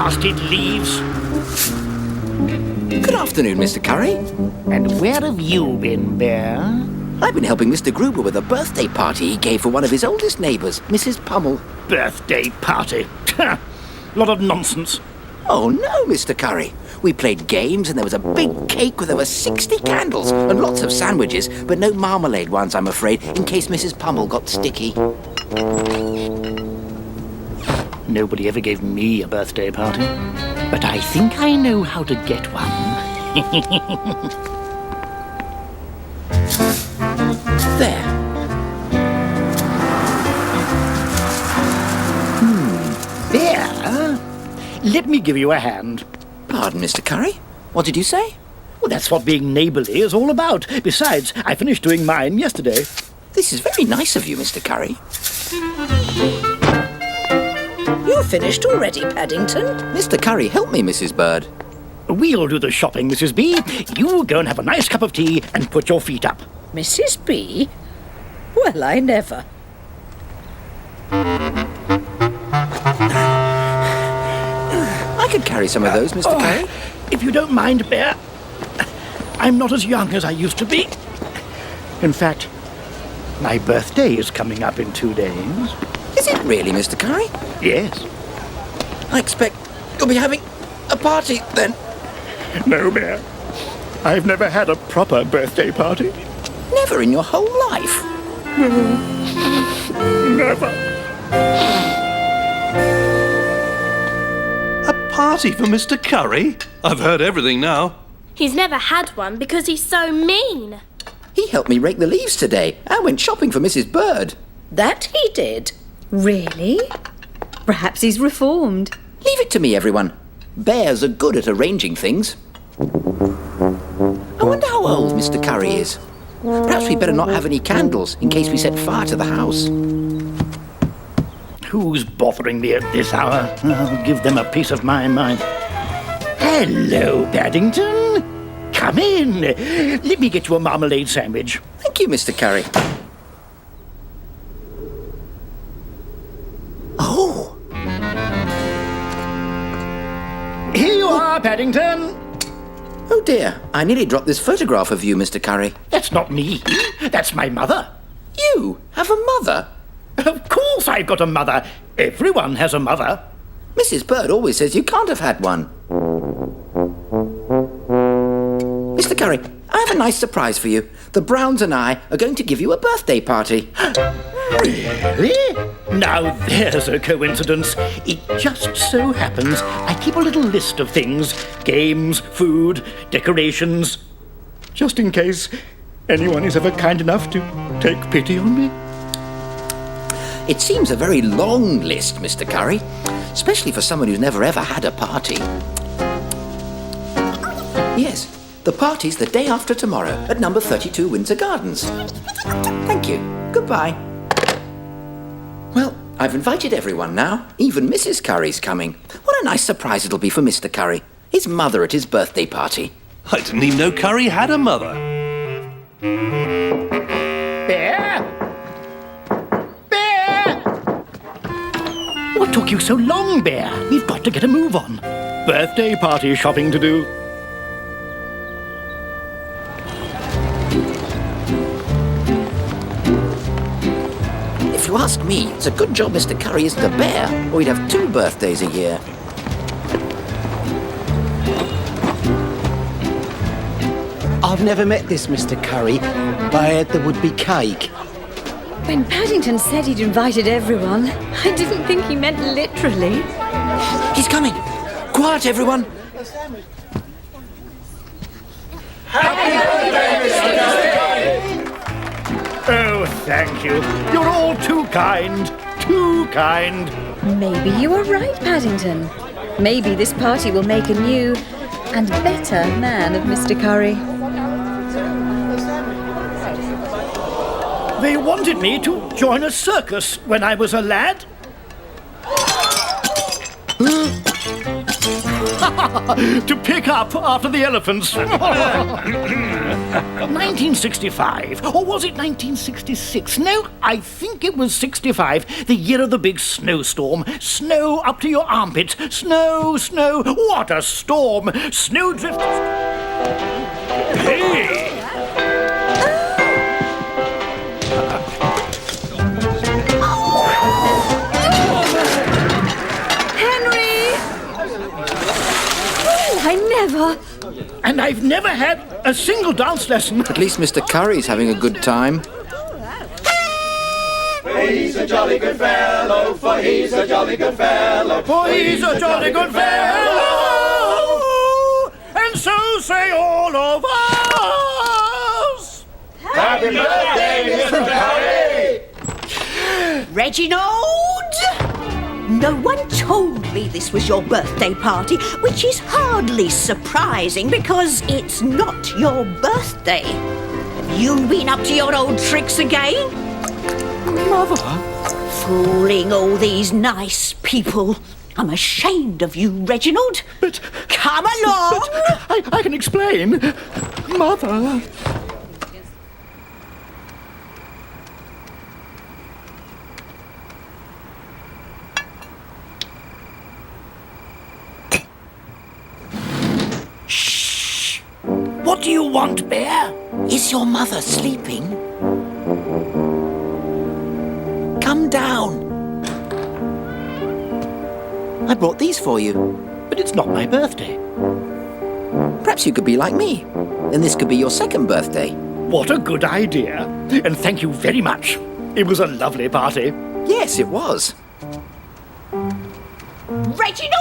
blasted leaves. Good afternoon, Mr. Curry. And where have you been, Bear? I've been helping Mr. Gruber with a birthday party he gave for one of his oldest neighbours, Mrs. Pummel. Birthday party? Lot of nonsense. Oh, no, Mr. Curry. We played games and there was a big cake with over 60 candles and lots of sandwiches, but no marmalade ones, I'm afraid, in case Mrs. Pummel got sticky. Nobody ever gave me a birthday party, but I think I know how to get one. There. Bear, let me give you a hand. Pardon, Mr. Curry? What did you say? Well, that's what being neighbourly is all about. Besides, I finished doing mine yesterday. This is very nice of you, Mr. Curry. You're finished already, Paddington. Mr. Curry, help me, Mrs. Bird. We'll do the shopping, Mrs. B. You go and have a nice cup of tea and put your feet up. Mrs. B? Well, I never. I could carry some of those, Mr. Curry. If you don't mind, Bear, I'm not as young as I used to be. In fact, my birthday is coming up in 2 days. Is it really, Mr. Curry? Yes. I expect you'll be having a party then. No, Bear. I've never had a proper birthday party. Never in your whole life. Never. A party for Mr. Curry? I've heard everything now. He's never had one because he's so mean. He helped me rake the leaves today and went shopping for Mrs. Bird. That he did. Really? Perhaps he's reformed. Leave it to me, everyone. Bears are good at arranging things. I wonder how old Mr. Curry is. Perhaps we'd better not have any candles in case we set fire to the house. Who's bothering me at this hour? I'll give them a piece of my mind. Hello, Paddington. Come in. Let me get you a marmalade sandwich. Thank you, Mr. Curry. Oh! Here you are, Paddington. Oh dear, I nearly dropped this photograph of you, Mr. Curry. That's not me. That's my mother. You have a mother? Of course I've got a mother. Everyone has a mother. Mrs. Bird always says you can't have had one. Mr. Curry, I have a nice surprise for you. The Browns and I are going to give you a birthday party. Really? Now there's a coincidence. It just so happens I keep a little list of things. Games, food, decorations. Just in case anyone is ever kind enough to take pity on me. It seems a very long list, Mr. Curry, especially for someone who's never ever had a party. Yes, the party's the day after tomorrow at number 32 Windsor Gardens. Thank you. Goodbye. Well, I've invited everyone now. Even Mrs. Curry's coming. What a nice surprise it'll be for Mr. Curry. His mother at his birthday party. I didn't even know Curry had a mother. Bear? Bear! What took you so long, Bear? We've got to get a move on. Birthday party shopping to do. If you ask me, it's a good job Mr. Curry isn't a bear, or he'd have 2 birthdays a year. I've never met this Mr. Curry, but I heard there would be cake. When Paddington said he'd invited everyone, I didn't think he meant literally. He's coming! Quiet, everyone! Oh, thank you. You're all too kind. Too kind. Maybe you were right, Paddington. Maybe this party will make a new and better man of Mr. Curry. They wanted me to join a circus when I was a lad. To pick up after the elephants. 1965, or was it 1966? No, I think it was 65, the year of the big snowstorm. Snow up to your armpits. Snow, snow, what a storm! Snowdrift. Hey! And I've never had a single dance lesson. At least Mr. Curry's having a good time. He's a jolly good fellow, for he's a jolly good fellow. For he's a jolly good fellow. And so say all of us. Happy birthday, Mr. Curry! Reginald! No one told me this was your birthday party, which is hardly surprising because it's not your birthday. Have you been up to your old tricks again? Mother? Fooling all these nice people. I'm ashamed of you, Reginald. But... Come along! But I can explain. Mother... What do you want, Bear? Is your mother sleeping? Come down. I brought these for you. But it's not my birthday. Perhaps you could be like me. Then this could be your second birthday. What a good idea. And thank you very much. It was a lovely party. Yes, it was. Reginald!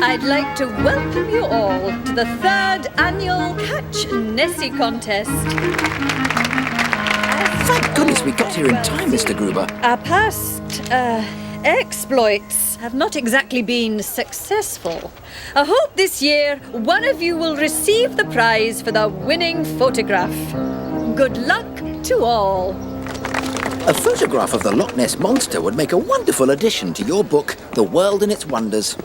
I'd like to welcome you all to the 3rd annual Catch Nessie contest. Thank goodness we got here in time, Mr. Gruber. Our past exploits have not exactly been successful. I hope this year one of you will receive the prize for the winning photograph. Good luck to all. A photograph of the Loch Ness Monster would make a wonderful addition to your book, The World and Its Wonders.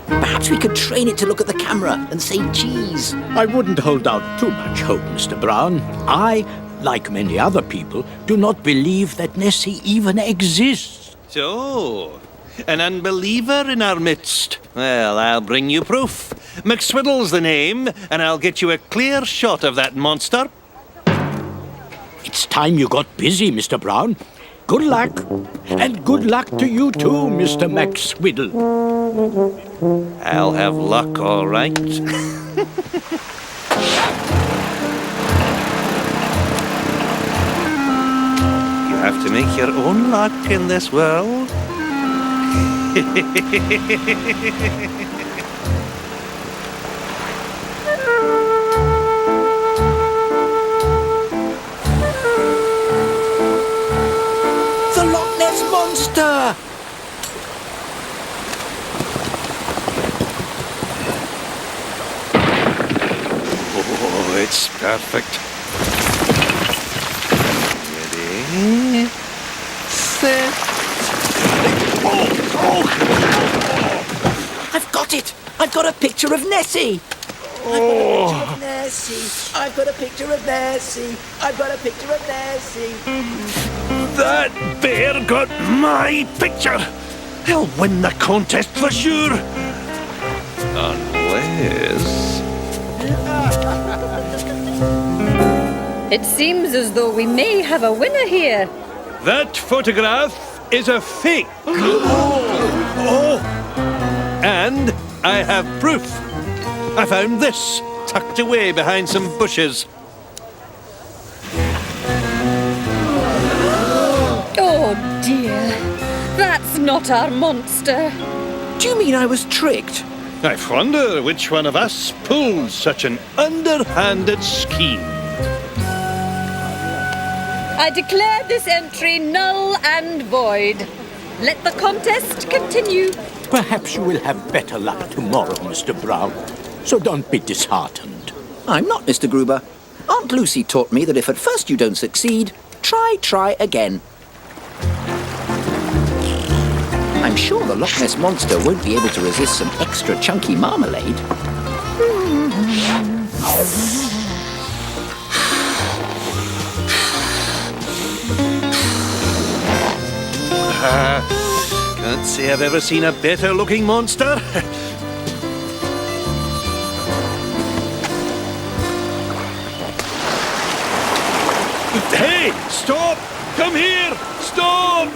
Perhaps we could train it to look at the camera and say cheese. I wouldn't hold out too much hope, Mr. Brown. I, like many other people, do not believe that Nessie even exists. So, an unbeliever in our midst. Well, I'll bring you proof. McSwiddle's the name, and I'll get you a clear shot of that monster. It's time you got busy, Mr. Brown. Good luck. And good luck to you too, Mr. McSwiddle. I'll have luck, all right. You have to make your own luck in this world. The Loch Ness Monster! Oh, it's perfect. Ready, set. I've got it! I've got a picture of Nessie! I've got a picture of Nessie! I've got a picture of Nessie! I've got a picture of Nessie! That bear got my picture. He'll win the contest for sure. Unless... It seems as though we may have a winner here. That photograph is a fake. Oh. And I have proof. I found this tucked away behind some bushes. Oh dear, that's not our monster. Do you mean I was tricked? I wonder which one of us pulled such an underhanded scheme. I declare this entry null and void. Let the contest continue. Perhaps you will have better luck tomorrow, Mr. Brown. So don't be disheartened. I'm not, Mr. Gruber. Aunt Lucy taught me that if at first you don't succeed, try again. I'm sure the Loch Ness Monster won't be able to resist some extra chunky marmalade. Can't say I've ever seen a better looking monster. Hey, stop! Come here! Stop!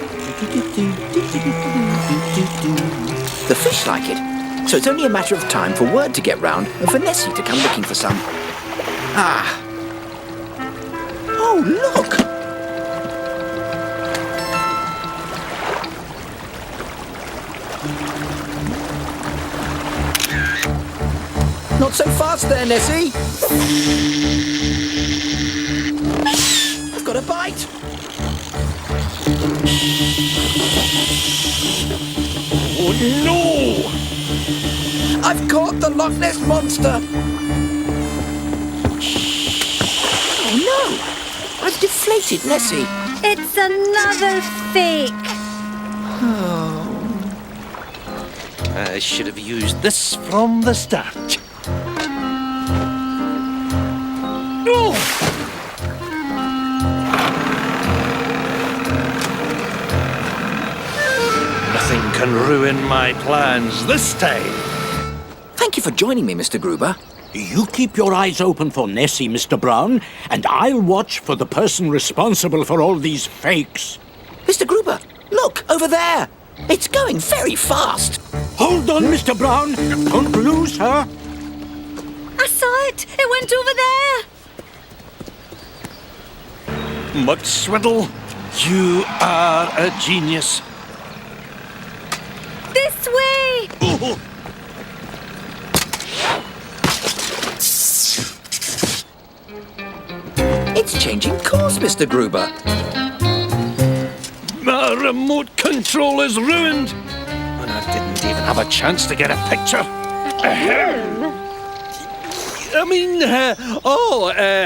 The fish like it, so it's only a matter of time for word to get round and for Nessie to come looking for some. Ah! Oh, look! Not so fast there, Nessie! I've got a bite! Oh no! I've caught the Loch Ness Monster! Oh no! I've deflated Nessie! It's another fake. I should have used this from the start. Oh! Nothing can ruin my plans this time. Thank you for joining me, Mr. Gruber. You keep your eyes open for Nessie, Mr. Brown, and I'll watch for the person responsible for all these fakes. Mr. Gruber, look, over there! It's going very fast! Hold on, Mr. Brown! Don't lose her! I saw it. It went over there. Muckswiddle, you are a genius. This way. Oh. It's changing course, Mr. Gruber. My remote control is ruined. And I didn't even have a chance to get a picture.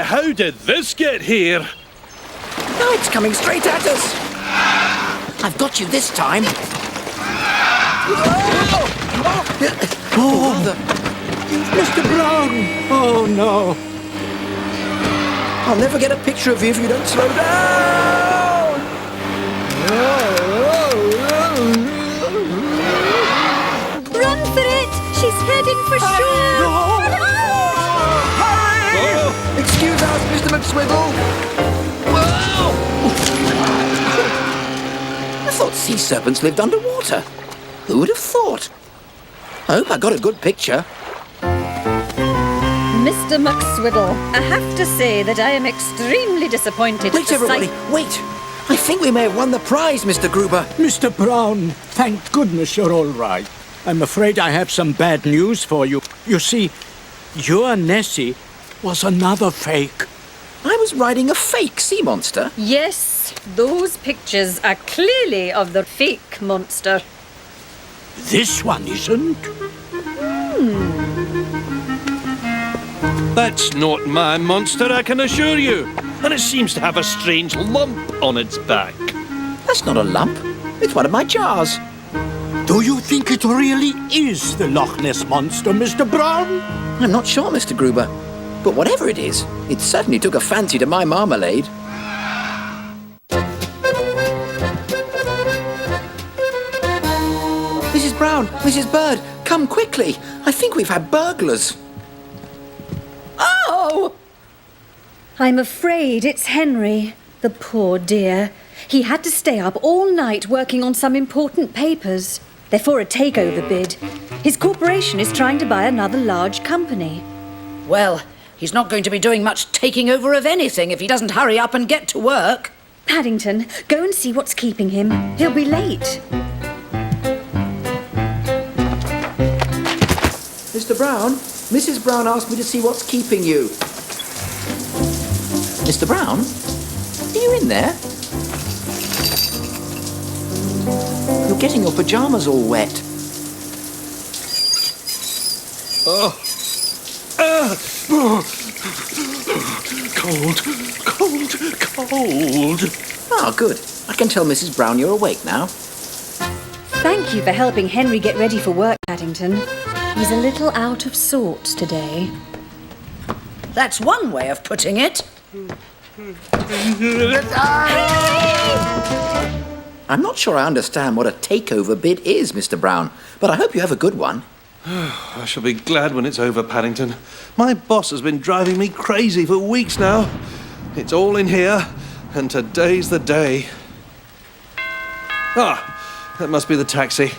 How did this get here? No, it's coming straight at us. I've got you this time. Mr. Brown! Oh, no. I'll never get a picture of you if you don't slow down. Run for it. She's heading for shore. Excuse us, Mr. McSwiggle. I thought sea serpents lived underwater. Who would have thought? I hope I got a good picture. Mr. McSwiggle, I have to say that I am extremely disappointed. Wait, everybody, wait! I think we may have won the prize, Mr. Gruber. Mr. Brown, thank goodness you're all right. I'm afraid I have some bad news for you. You see, your Nessie was another fake. I was riding a fake sea monster. Yes, those pictures are clearly of the fake monster. This one isn't. That's not my monster, I can assure you. And it seems to have a strange lump on its back. That's not a lump. It's one of my jars. Do you think it really is the Loch Ness Monster, Mr. Brown? I'm not sure, Mr. Gruber. But whatever it is, it certainly took a fancy to my marmalade. Mrs. Brown, Mrs. Bird, come quickly. I think we've had burglars. Oh! I'm afraid it's Henry, the poor dear. He had to stay up all night working on some important papers. They're for a takeover bid. His corporation is trying to buy another large company. Well, he's not going to be doing much taking over of anything if he doesn't hurry up and get to work. Paddington, go and see what's keeping him. He'll be late. Mr. Brown, Mrs. Brown asked me to see what's keeping you. Mr. Brown, are you in there? You're getting your pyjamas all wet. Cold, cold, cold. Ah, good. I can tell Mrs. Brown you're awake now. Thank you for helping Henry get ready for work, Paddington. He's a little out of sorts today. That's one way of putting it. I'm not sure I understand what a takeover bid is, Mr. Brown, but I hope you have a good one. I shall be glad when it's over, Paddington. My boss has been driving me crazy for weeks now. It's all in here, and today's the day. Ah, that must be the taxi.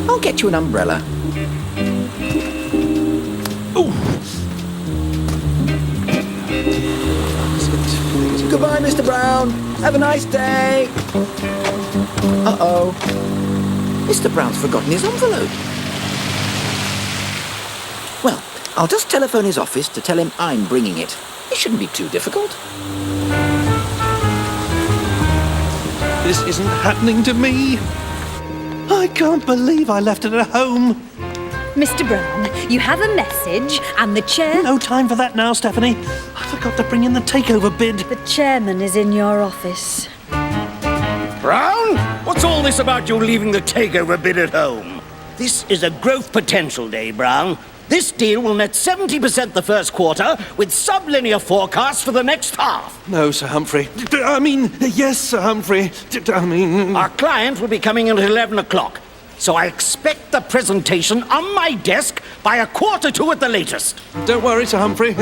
I'll get you an umbrella. Ooh. Goodbye, Mr. Brown. Have a nice day. Uh-oh. Mr. Brown's forgotten his envelope. Well, I'll just telephone his office to tell him I'm bringing it. It shouldn't be too difficult. This isn't happening to me. I can't believe I left it at home. Mr. Brown, you have a message and the chair... No time for that now, Stephanie. I forgot to bring in the takeover bid. The chairman is in your office. Brown, what's all this about you leaving the takeover bid at home? This is a growth potential day, Brown. This deal will net 70% the first quarter with sublinear forecasts for the next half. No, Sir Humphrey. Yes, Sir Humphrey. Our client will be coming in at 11 o'clock, so I expect the presentation on my desk by 1:45 at the latest. Don't worry, Sir Humphrey.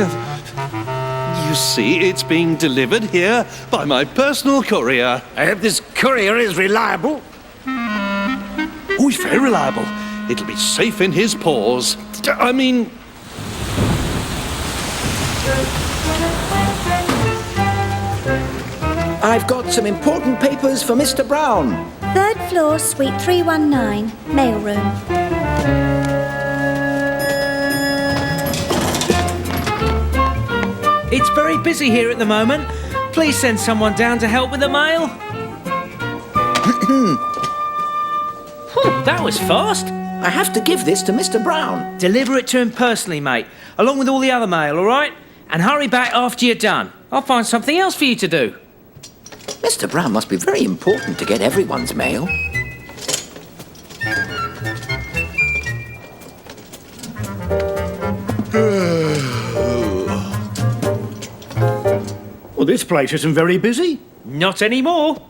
You see, it's being delivered here by my personal courier. I hope this courier is reliable. Oh, he's very reliable. It'll be safe in his paws. I've got some important papers for Mr. Brown. 3rd floor, suite 319, mailroom. It's very busy here at the moment. Please send someone down to help with the mail. That was fast. I have to give this to Mr. Brown. Deliver it to him personally, mate, along with all the other mail, all right? And hurry back after you're done. I'll find something else for you to do. Mr. Brown must be very important to get everyone's mail. Well, this place isn't very busy. Not anymore.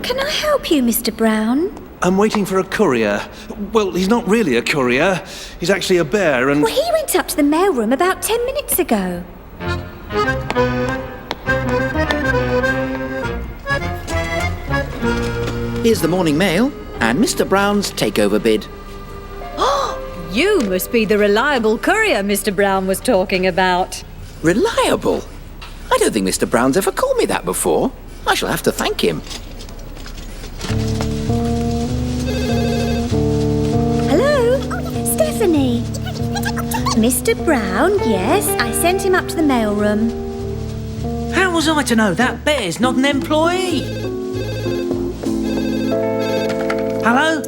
Can I help you, Mr. Brown? I'm waiting for a courier. Well, he's not really a courier. He's actually a bear and... Well, he went up to the mailroom about 10 minutes ago. Here's the morning mail and Mr. Brown's takeover bid. You must be the reliable courier Mr. Brown was talking about. Reliable? I don't think Mr. Brown's ever called me that before. I shall have to thank him. Hello? Stephanie. Mr. Brown, yes, I sent him up to the mailroom. How was I to know that bear's not an employee? Hello?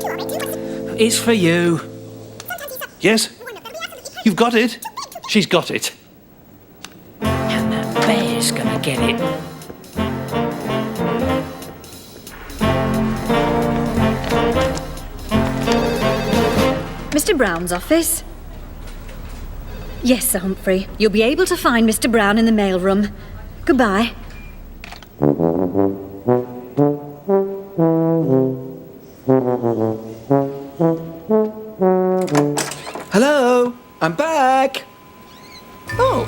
It's for you. Yes? You've got it? She's got it. And that bear's gonna get it. Mr. Brown's office? Yes, Sir Humphrey. You'll be able to find Mr. Brown in the mailroom. Goodbye. Hello, I'm back. Oh,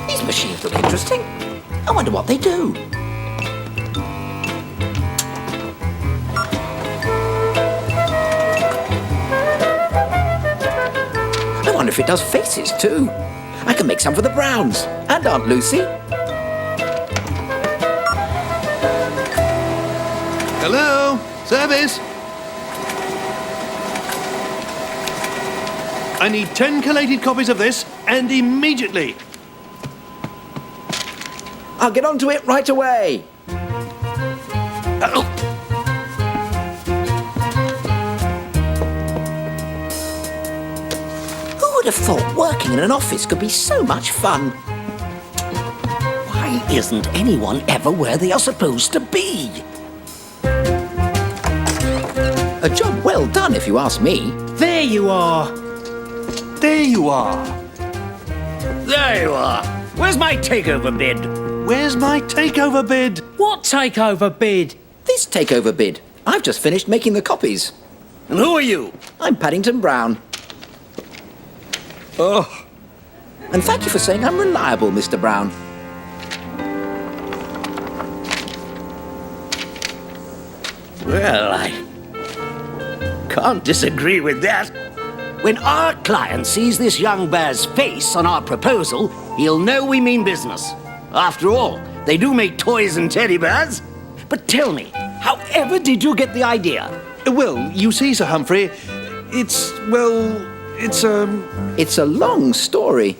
these machines look interesting. I wonder what they do. I wonder if it does faces too. I can make some for the Browns and Aunt Lucy. Hello? Service? I need 10 collated copies of this, and immediately. I'll get onto it right away. Who would have thought working in an office could be so much fun? Why isn't anyone ever where they are supposed to be? A job well done, if you ask me. There you are. There you are. There you are. Where's my takeover bid? Where's my takeover bid? What takeover bid? This takeover bid. I've just finished making the copies. And who are you? I'm Paddington Brown. Oh, And thank you for saying I'm reliable, Mr. Brown. Well, I can't disagree with that. When our client sees this young bear's face on our proposal, he'll know we mean business. After all, they do make toys and teddy bears. But tell me, however did you get the idea? well, you see, Sir Humphrey, it's a It's a long story.